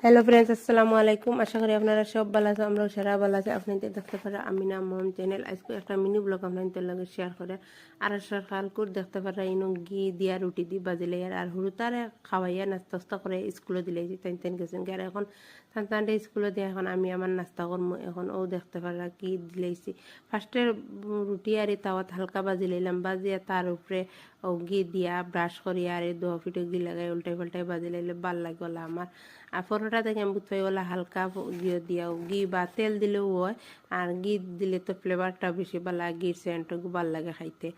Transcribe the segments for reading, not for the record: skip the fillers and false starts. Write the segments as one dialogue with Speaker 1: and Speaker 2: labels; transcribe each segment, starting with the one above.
Speaker 1: Hello friends, আসসালামু আলাইকুম। আশা করি আপনারা সব ভালো আছেন, আমরাও সারা ভালো আছি। আপনাদের দেখতে পারা আমিনা মম চ্যানেল আজকে একটা মিনি ব্লগ আপনাদের লগে শেয়ার করে। আর সকাল করে দেখতে পারা ইনো ঘি দিয়া রুটি দি বাজিলে আর হুড়ুতারে খাওয়াইয়া নাস্তা করে স্কুলে দিলে তেন তেন গেছেন। আর এখন তানতানটে স্কুলে দিয়ে এখন আমি আমার নাস্তা করবো। এখন ও দেখতে পারা কি দিলেছি ফার্স্টে রুটি আর তাওয়াত হালকা বাজি লইলাম, বাজিয়া তার উপরে ও ঘি দিয়া ব্রাশ করিয়া আর দোয়া ফিটে ঘি লাগাই উল্টাই পাল্টাই বাজি লাইলে ভাল লাগলো আমার। আর পরোটা থেকে আমি বুঝতে পারি হালকা দিয়ে দিয়াও ঘি বা তেল দিলেও হয়, আর ঘি দিলে তো ফ্লেভারটা বেশি ভালো লাগে, ঘির সেন্টও ভাল লাগে খাইতে।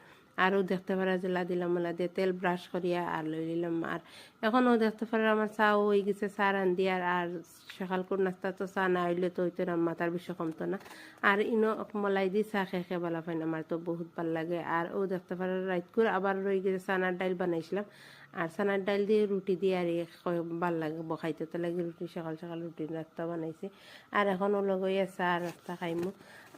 Speaker 1: আরও দেখতে পারা জেলা দিলাম মেলা দিয়ে তেল ব্রাশ করিয়া আর লই নিলাম। আর এখনও দেখতে পারা আমার চাও হয়ে গেছে, চা রান্ধি আর সকাল করে নাস্তা তো চা না হইলে তো হইতো না, মাথার বেশি কমতো না। আর ইনো মলাই দিয়ে চা খেয়ে খেয়ে ভালো পাই না, আমার তো বহুত ভাল লাগে। আর ও দেখতে পারা রাইত করে আবার রয়ে গেছে চানার ডাইল বানাইছিলাম, আর চানার ডাইল দিয়ে রুটি দিয়ে আর ভাল লাগে বখাইতে, তো লাগে রুটি সকাল সকাল রুটির নাস্তা বানাইছি। আর এখনও লগইয়া চা নাস্তা খাইমু।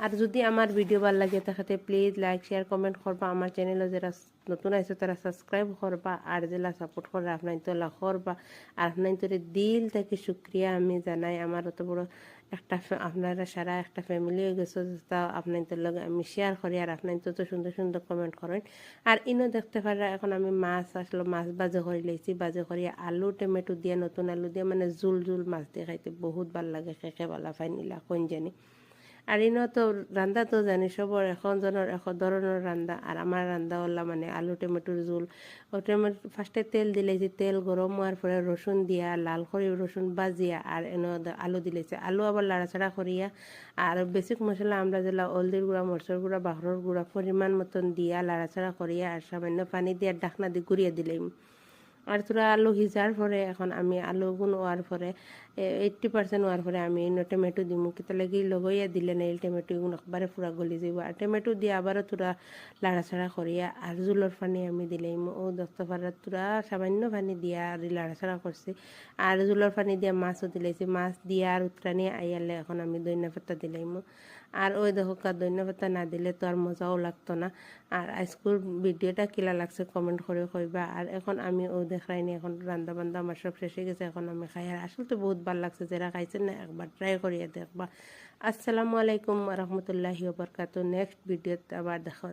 Speaker 1: আর যদি আমার ভিডিও ভাল লাগে তাহলে প্লিজ লাইক শেয়ার কমেন্ট করবা, আমার চ্যানেলে যারা নতুন আছে তারা সাবস্ক্রাইব করবা, আর যারা সাপোর্ট করে আপনার তো করবা। আর আপনার তোরে দিল থেকে শুক্রিয়া আমি জানাই, আমার অত বড় একটা আপনারা সারা একটা ফ্যামিলি হয়ে গেছো, তা আপনাদের লগে আমি শেয়ার করি আর আপনার তো সুন্দর সুন্দর কমেন্ট করেন। আর ইনো দেখতে পারা এখন আমি মাছ আসলো, মাছ বাজে করে লাইছি, বাজে করি আলু টমেটো দিয়ে নতুন আলু দিয়ে মানে জুল জুল মাছ দিয়ে খাইতে বহুত ভাল লাগে, খেখে ভালা ফাই নিলা কোন জানি। আর ইনো তো রান্দা তো জানি সবর এখন জনের এখন ধরনের রান্দা, আর আমার রান্দা হল্লা মানে আলু টমেটোর জোল। ও টমেটো ফার্স্টে তেল দিলেছি, তেল গরম হওয়ার পরে রসুন দিয়া লাল করে রসুন বাজিয়া আর এনে আলু দিলেছে, আলু আবার লাড়াচাড়া করিয়া আর বেসিক মশলা আমরা যেলা হলদির গুঁড়া মরচর গুঁড়া বাহরের গুঁড়া পরিমাণ মতন দিয়া লাড়াচাড়া করিয়া আর সামান্য পানি দিয়া ঢাকনা দিয়ে গুড়িয়ে দিলাম। আর তোরা আলু সিজার পরে এখন আমি আলু গুণ হওয়ার পরে 80% হওয়ার পরে আমি টমেটো দিমু, কিতা লাগি লগইয়া দিলে না এই টমেটো গুণ একবারে পুরা গলি যাব। আর টমেটো দিয়ে আবারও তোরা লাড়াচাড়া করিয়া আর জুলোর পানি আমি দিলাম। ও দেখতে পারা তোরা সামান্য পানি দিয়া আর লাড়াচাড়া করছি, আর জুলোর পানি দিয়া মাছও দিলাইছি, মাছ দিয়া আর উতরানি আইয়ালে এখন আমি ধনিয়া পাতা দিলাম। আর ওই দেখো ধনিয়া পাতা না দিলে তো আর মজাও লাগতো না। আর আজকের ভিডিওটা কিলা লাগছে কমেন্ট করে কইবা। আর এখন আমি ও দেখাইনি, এখন রান্না বান্না আমার সব শেষ হয়ে গেছে, এখন আমি খাই। আর আসলে তো বহুত ভালো লাগছে, যারা খাইছেন না একবার ট্রাই করিয়া দেখবা। আসসালামু আলাইকুম রহমতুল্লাহি ওয়া বারাকাতুহু। নেক্সট ভিডিওতে আবার দেখা।